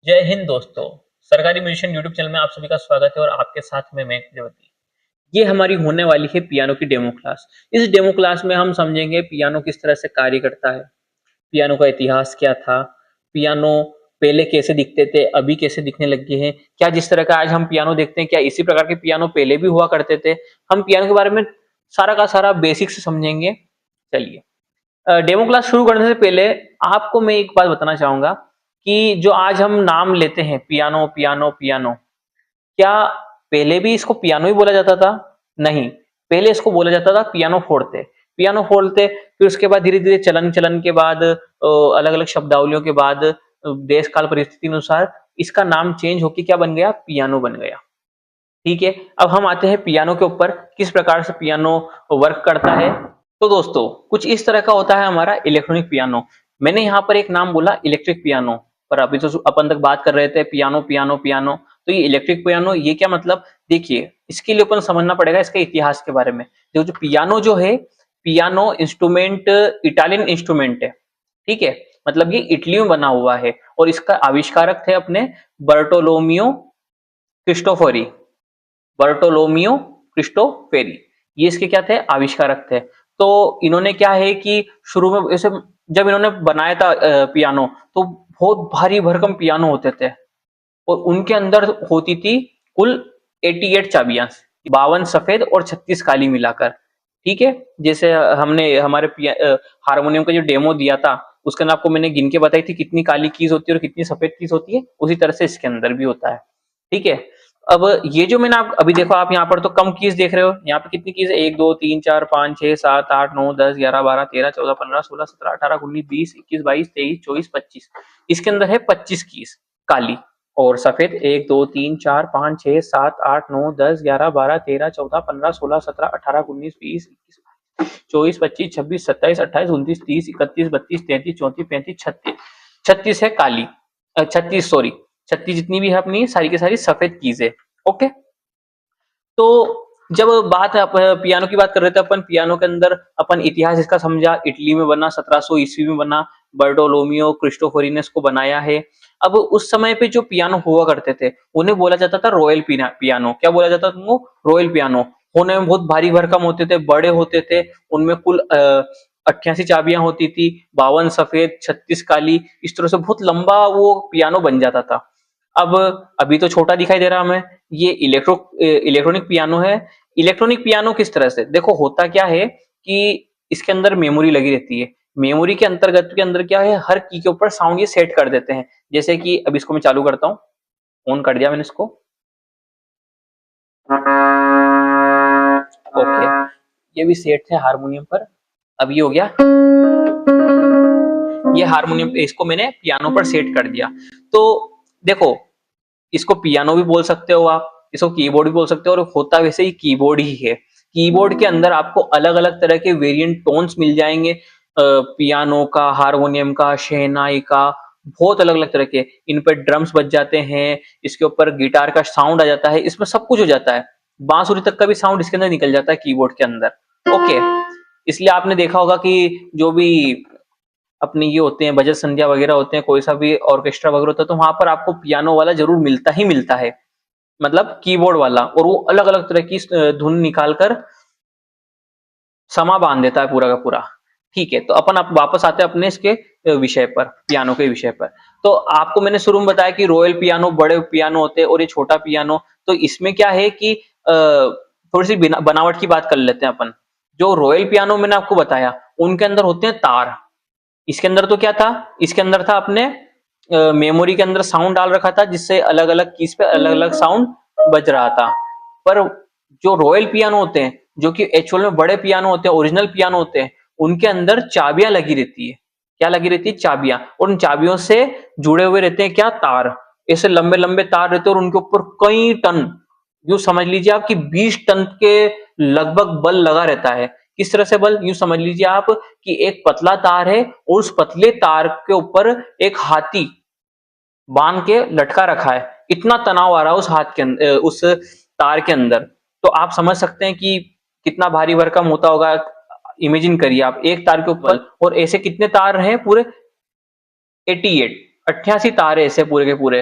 जय हिंद दोस्तों। सरकारी म्यूजिशियन यूट्यूब चैनल में आप सभी का स्वागत है और आपके साथ में मैं प्रजापति। ये हमारी होने वाली है पियानो की डेमो क्लास। इस डेमो क्लास में हम समझेंगे पियानो किस तरह से कार्य करता है, पियानो का इतिहास क्या था, पियानो पहले कैसे दिखते थे, अभी कैसे दिखने लग गए हैं, क्या जिस तरह का आज हम पियानो देखते हैं क्या इसी प्रकार के पियानो पहले भी हुआ करते थे। हम पियानो के बारे में सारा का सारा बेसिक से समझेंगे। चलिए, डेमो क्लास शुरू करने से पहले आपको मैं एक बात बताना चाहूंगा कि जो आज हम नाम लेते हैं पियानो पियानो पियानो, क्या पहले भी इसको पियानो ही बोला जाता था? नहीं, पहले इसको बोला जाता था पियानो फोर्ते। पियानो फोर्ते, फिर उसके बाद धीरे धीरे चलन चलन के बाद अलग अलग शब्दावलियों के बाद देश काल परिस्थिति अनुसार इसका नाम चेंज होकर क्या बन गया? पियानो बन गया। ठीक है, अब हम आते हैं पियानो के ऊपर, किस प्रकार से पियानो वर्क करता है। तो दोस्तों, कुछ इस तरह का होता है हमारा इलेक्ट्रॉनिक पियानो। मैंने यहाँ पर एक नाम बोला इलेक्ट्रिक पियानो, पर अभी तो अपन तक बात कर रहे थे पियानो पियानो पियानो। तो ये इलेक्ट्रिक पियानो, ये क्या मतलब? देखिए, इसके लिए अपन समझना पड़ेगा इसके इतिहास के बारे में। जो पियानो जो है, पियानो इंस्ट्रूमेंट इटालियन इंस्ट्रूमेंट है। ठीक है, मतलब ये इटली में बना हुआ है और इसका आविष्कारक थे अपने बर्टोलोमियो क्रिस्टोफरी। बर्टोलोमियो क्रिस्टोफेरी, ये इसके क्या थे? आविष्कारक थे। तो इन्होंने क्या है कि शुरू में ऐसे जब इन्होंने बनाया था पियानो, तो बहुत भारी भरकम पियानो होते थे और उनके अंदर होती थी कुल 88 चाबियां, 52 सफेद और 36 काली मिलाकर। ठीक है, जैसे हमने हमारे हारमोनियम का जो डेमो दिया था उसके अंदर आपको मैंने गिन के बताई थी कितनी काली कीज होती है और कितनी सफेद कीज होती है, उसी तरह से इसके अंदर भी होता है। ठीक है, अब ये जो मैंने आप अभी देखो, आप यहाँ पर तो कम कीज देख रहे हो। यहाँ पे कितनी कीज है? 1 2 3 4 5 6 7 8 9 10 11 12 13 14 15 16 17 18 19 20 21 22 23 24 25। इसके अंदर है 25 कीज काली और सफेद। 1 2 3 4 5 6 7 8 9 10 11 12 13 14 15 16 17 18 19 20 21 24 25 26 27 28 29 30 31 32 33 34 35 36। 36 है काली, 36 सॉरी, 36 जितनी भी है अपनी सारी की सारी सफेद कीज है। ओके, तो जब बात है पियानो की बात कर रहे थे अपन, पियानो के अंदर अपन इतिहास इसका समझा। इटली में बना, 1700 ईस्वी में बना, बर्टोलोमियो क्रिस्टोफरी ने इसको बनाया है। अब उस समय पे जो पियानो हुआ करते थे उन्हें बोला जाता था रॉयल पियानो। क्या बोला जाता था उनको? Royal piano. होने में बहुत भारी भरकम होते थे, बड़े होते थे, उनमें कुल 88 चाबियां होती थी, 52 सफेद 36 काली, इस तरह से बहुत लंबा वो पियानो बन जाता था। अब अभी तो छोटा दिखाई दे रहा हमें, ये इलेक्ट्रॉनिक पियानो है। इलेक्ट्रॉनिक पियानो किस तरह से? देखो, होता क्या है कि इसके अंदर मेमोरी लगी रहती है। मेमोरी के अंतर्गत के अंदर क्या है, हर की के ऊपर साउंड ये सेट कर देते हैं। जैसे कि अब इसको मैं चालू करता हूँ, ऑन कर दिया मैंने इसको। ओके, ये भी सेट है हारमोनियम पर। अब ये हो गया, ये हारमोनियम, इसको मैंने पियानो पर सेट कर दिया। तो देखो, इसको पियानो भी बोल सकते हो आप, इसको कीबोर्ड भी बोल सकते हो, और होता वैसे ही कीबोर्ड ही है। कीबोर्ड के अंदर आपको अलग अलग तरह के वेरिएंट टोन्स मिल जाएंगे, पियानो का, हारमोनियम का, शहनाई का, बहुत अलग अलग तरह के। इन पर ड्रम्स बज जाते हैं, इसके ऊपर गिटार का साउंड आ जाता है, इसमें सब कुछ हो जाता है। बांसुरी तक का भी साउंड इसके अंदर निकल जाता है कीबोर्ड के अंदर। ओके, इसलिए आपने देखा होगा कि जो भी अपने ये होते हैं, भजन संध्या वगैरह होते हैं, कोई सा भी ऑर्केस्ट्रा वगैरह होता है, तो वहां पर आपको पियानो वाला जरूर मिलता ही मिलता है, मतलब कीबोर्ड वाला। और वो अलग अलग तरह की धुन निकालकर समा बांध देता है पूरा का पूरा। ठीक है, तो अपन आप वापस आते हैं अपने इसके विषय पर, पियानो के विषय पर। तो आपको मैंने शुरू में बताया कि रॉयल पियानो बड़े पियानो होते हैं और ये छोटा पियानो। तो इसमें क्या है कि थोड़ी सी बनावट की बात कर लेते हैं अपन। जो रॉयल पियानो मैंने आपको बताया, उनके अंदर होते हैं तार। इसके अंदर तो क्या था? इसके अंदर था अपने मेमोरी के अंदर साउंड डाल रखा था, जिससे अलग अलग कीज पे अलग अलग साउंड बज रहा था। पर जो रॉयल पियानो होते हैं, जो कि एक्चुअल में बड़े पियानो होते हैं, ओरिजिनल पियानो होते हैं, उनके अंदर चाबियां लगी रहती है। क्या लगी रहती है? चाबियां। और उन चाबियों से जुड़े हुए रहते हैं क्या? तार। ऐसे लंबे लंबे तार रहते हैं और उनके ऊपर कई टन, यूं समझ लीजिए आप कि 20 टन के लगभग बल लगा रहता है। किस तरह से बल? यूं समझ लीजिए आप कि एक पतला तार है और उस पतले तार के ऊपर एक हाथी बांध के लटका रखा है। इतना तनाव आ रहा है उस हाथ के अंदर, उस तार के अंदर। तो आप समझ सकते हैं कि कितना भारी भरकम होता होगा। इमेजिन करिए आप, एक तार के ऊपर, और ऐसे कितने तार हैं? पूरे 88 88 तार है ऐसे पूरे के पूरे।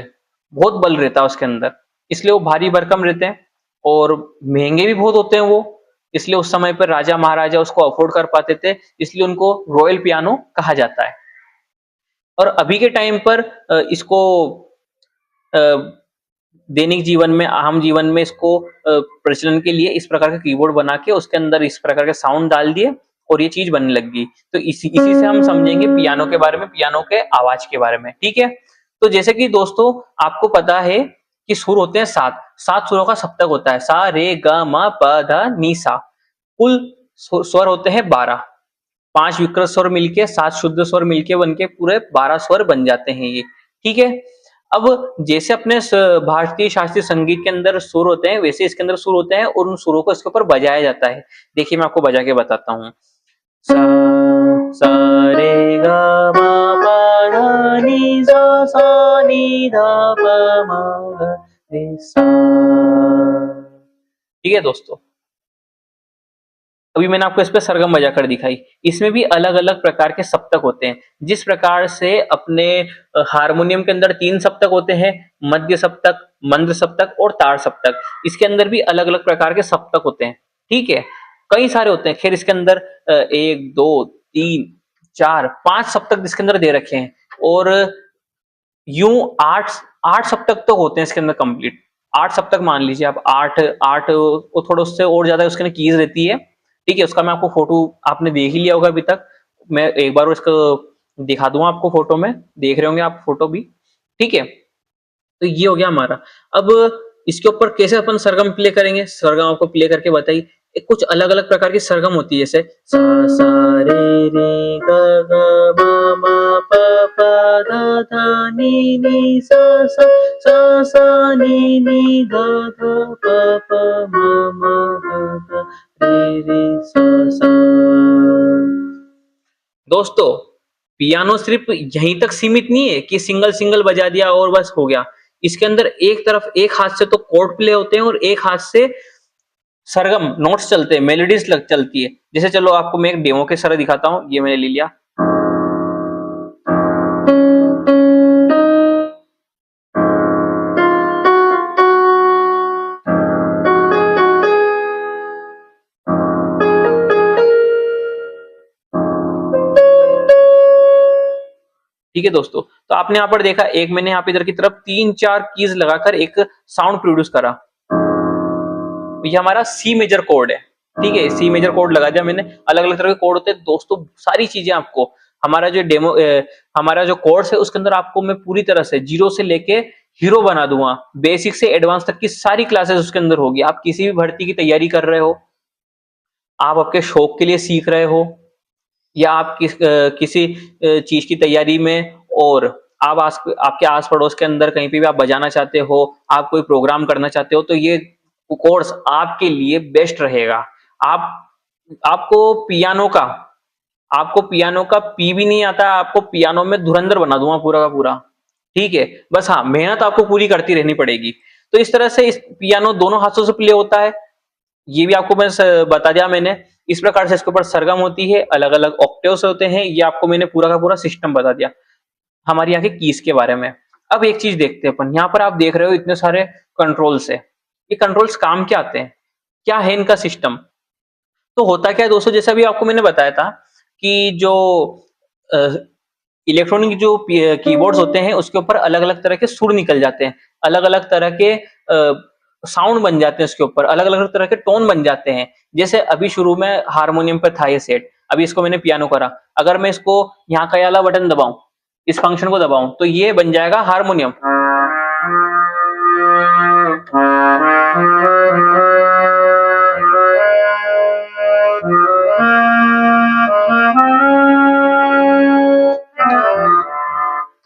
बहुत बल रहता है उसके अंदर, इसलिए वो भारी भरकम रहते हैं और महंगे भी बहुत होते हैं वो, इसलिए उस समय पर राजा महाराजा उसको अफोर्ड कर पाते थे, इसलिए उनको रॉयल पियानो कहा जाता है। और अभी के टाइम पर इसको अ, दैनिक जीवन में, आम जीवन में इसको प्रचलन के लिए इस प्रकार का कीबोर्ड बना के उसके अंदर इस प्रकार के साउंड डाल दिए और ये चीज बनने लग गई। तो इसी से हम समझेंगे पियानो के बारे में, पियानो के आवाज के बारे में, ठीक है। तो जैसे कि दोस्तों आपको पता है कि सुर होते हैं 7, 7 सुरों का सप्तक होता है, सा रे ग म प ध नि सा। कुल स्वर होते हैं 12, 5 विकृत स्वर मिलके 7 शुद्ध स्वर मिलके बनके पूरे 12 स्वर बन जाते हैं ये, ठीक है। अब जैसे अपने भारतीय शास्त्रीय संगीत के अंदर सुर होते हैं, वैसे इसके अंदर सुर होते हैं और उन सुरों को इसके ऊपर बजाया जाता है। देखिए मैं आपको बजा के बताता हूँ। सा सा रे ग म प ध नि सा सा नि ध प म ग रे सा। ठीक है दोस्तों, अभी मैंने आपको इस पे सरगम बजा कर दिखाई। इसमें भी अलग अलग प्रकार के सप्तक होते हैं, जिस प्रकार से अपने हारमोनियम के अंदर 3 सप्तक होते हैं, मध्य सप्तक, मंद्र सप्तक और ताड़ सप्तक, इसके अंदर भी अलग अलग प्रकार के सप्तक होते हैं, ठीक है। कई सारे होते हैं, खैर इसके अंदर 1 2 3 4 5 सप्तक इसके अंदर दे रखे हैं और यूं 8 सप्तक तो होते हैं इसके अंदर कंप्लीट। 8 सप्तक मान लीजिए आप, 8 वो थोड़ा उससे और ज्यादा उसके अंदर कीज रहती है, ठीक है। उसका मैं आपको फोटो, आपने देख ही लिया होगा अभी तक, मैं एक बार उसको दिखा दूंगा आपको, फोटो में देख रहे होंगे आप फोटो भी, ठीक है। तो ये हो गया हमारा। अब इसके ऊपर कैसे अपन सरगम प्ले करेंगे, सरगम आपको प्ले करके बताइए। कुछ अलग अलग प्रकार की सरगम होती है, जैसे सा सा रे रे ग ग म म प प ध ध नि सा सा सा सा नि ध ध प प म म ग ग रे रे सा सा। दोस्तों पियानो सिर्फ यहीं तक सीमित नहीं है कि सिंगल सिंगल बजा दिया और बस हो गया। इसके अंदर एक तरफ एक हाथ से तो कॉर्ड प्ले होते हैं और एक हाथ से सरगम नोट्स चलते हैं, मेलोडीज चलती है। जैसे चलो आपको मैं एक डेमो के साथ दिखाता हूँ, ये मैंने ले लिया। ठीक है दोस्तों, तो आपने यहाँ पर देखा, एक मैंने यहाँ पे इधर की तरफ 3-4 कीज लगाकर एक साउंड प्रोड्यूस करा। ये हमारा सी मेजर कोड है, ठीक है। सी मेजर कोड लगा दिया मैंने। अलग अलग तरह के कोड होते हैं दोस्तों, सारी चीजें आपको हमारा जो डेमो हमारा जो कोर्स है उसके अंदर आपको मैं पूरी तरह से जीरो से लेके हीरो बना दूंगा। बेसिक से एडवांस तक की सारी क्लासेस उसके अंदर होगी। आप किसी भी भर्ती की तैयारी कर रहे हो, आप आपके शौक के लिए सीख रहे हो, या आप किसी चीज की तैयारी में, और आप आपके आस पड़ोस के अंदर कहीं पे भी आप बजाना चाहते हो, आप कोई प्रोग्राम करना चाहते हो, तो ये कोर्स आपके लिए बेस्ट रहेगा। आप आपको पियानो का आपको पियानो का पी भी नहीं आता, आपको पियानो में धुरंधर बना दूंगा पूरा का पूरा, ठीक है। बस हाँ, मेहनत आपको पूरी करती रहनी पड़ेगी। तो इस तरह से इस पियानो दोनों हाथों से प्ले होता है, ये भी आपको मैं बता दिया मैंने। इस प्रकार से इसके ऊपर सरगम होती है, अलग अलग ऑक्टेव्स होते हैं, ये आपको मैंने पूरा का पूरा सिस्टम बता दिया हमारे यहाँ के कीज के बारे में। अब एक चीज देखते हैं अपन, यहाँ पर आप देख रहे हो इतने सारे कंट्रोल्स है। ये कंट्रोल्स काम क्या आते हैं, क्या है इनका सिस्टम। तो होता क्या है दोस्तों, जैसे अभी आपको मैंने बताया था कि जो इलेक्ट्रॉनिक जो कीबोर्ड्स होते हैं उसके ऊपर अलग अलग तरह के सुर निकल जाते हैं, अलग अलग तरह के साउंड बन जाते हैं, उसके ऊपर अलग अलग तरह के टोन बन जाते हैं। जैसे अभी शुरू में हारमोनियम पर था ये सेट, अभी इसको मैंने पियानो करा, अगर मैं इसको यहाँ का वाला बटन दबाऊं, इस फंक्शन को दबाऊं, तो ये बन जाएगा हारमोनियम।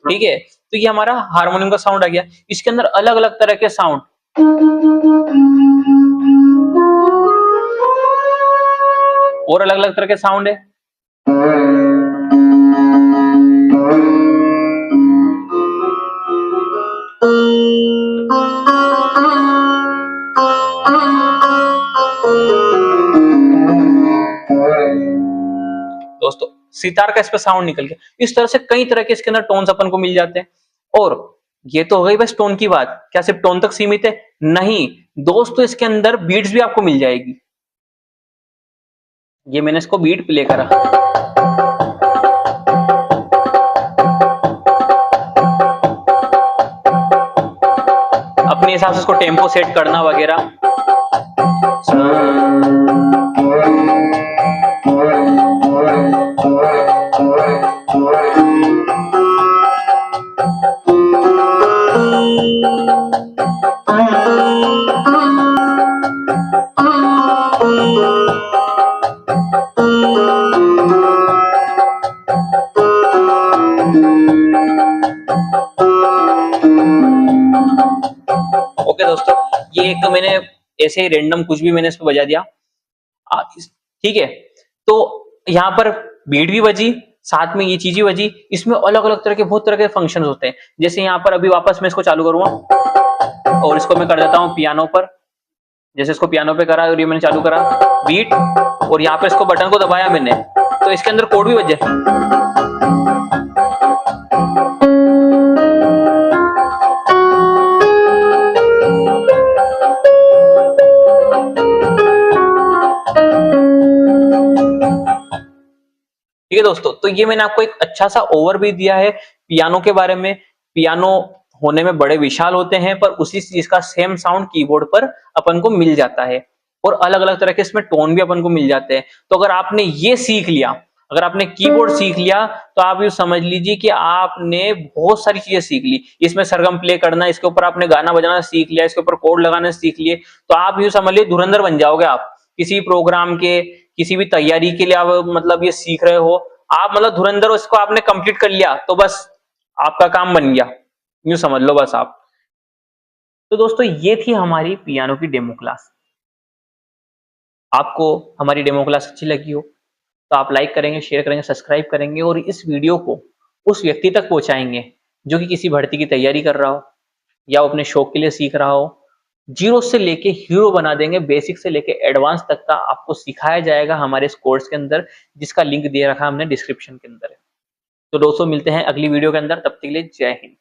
ठीक है, तो ये हमारा हारमोनियम का साउंड आ गया। इसके अंदर अलग अलग तरह के साउंड, और अलग अलग तरह के साउंड है। दोस्तों सितार का इस पे साउंड निकल गया। इस तरह से कई तरह के इसके अंदर टोन्स अपन को मिल जाते हैं। और ये तो हो गई बस टोन की बात। क्या सिर्फ टोन तक सीमित है? नहीं दोस्तों, इसके अंदर बीट्स भी आपको मिल जाएगी। ये मैंने इसको बीट प्ले करा, अपने हिसाब से इसको टेम्पो सेट करना वगैरह। ओके दोस्तों, ये एक मैंने ऐसे ही रैंडम कुछ भी मैंने इस पे बजा दिया, ठीक है। तो यहाँ पर बीट भी बजी, साथ में ये चीजें बजी। इसमें अलग अलग तरह के बहुत तरह के फंक्शन होते हैं। जैसे यहाँ पर अभी वापस मैं इसको चालू करूंगा और इसको मैं कर देता हूँ पियानो पर। जैसे इसको पियानो पे करा और ये मैंने चालू करा बीट, और यहाँ पे इसको बटन को दबाया मैंने तो इसके अंदर कोड भी बज जाए। ठीक है दोस्तों, तो ये मैंने आपको एक अच्छा सा ओवरव्यू दिया है पियानो के बारे में। पियानो होने में बड़े विशाल होते हैं, पर उसी चीज का सेम साउंड कीबोर्ड पर अपन को मिल जाता है, और अलग अलग तरह के इसमें टोन भी अपन को मिल जाते हैं। तो अगर आपने ये सीख लिया, अगर आपने कीबोर्ड सीख लिया, तो आप ये समझ लीजिए कि आपने बहुत सारी चीजें सीख ली। इसमें सरगम प्ले करना, इसके ऊपर आपने गाना बजाना सीख लिया, इसके ऊपर कोड लगाना सीख लिए, तो आप यूं समझ लीजिए धुरंधर बन जाओगे आप। किसी प्रोग्राम के, किसी भी तैयारी के लिए आप मतलब ये सीख रहे हो, आप मतलब धुरंधर उसको आपने कंप्लीट कर लिया तो बस आपका काम बन गया, यूं समझ लो बस आप। तो दोस्तों ये थी हमारी पियानो की डेमो क्लास। आपको हमारी डेमो क्लास अच्छी लगी हो तो आप लाइक करेंगे, शेयर करेंगे, सब्सक्राइब करेंगे, और इस वीडियो को उस व्यक्ति तक पहुंचाएंगे जो कि किसी भर्ती की तैयारी कर रहा हो या वो अपने शौक के लिए सीख रहा हो। जीरो से लेके हीरो बना देंगे, बेसिक से लेके एडवांस तक का आपको सिखाया जाएगा हमारे इस कोर्स के अंदर, जिसका लिंक दे रखा है हमने डिस्क्रिप्शन के अंदर। तो दोस्तों मिलते हैं अगली वीडियो के अंदर, तब तक के लिए जय हिंद।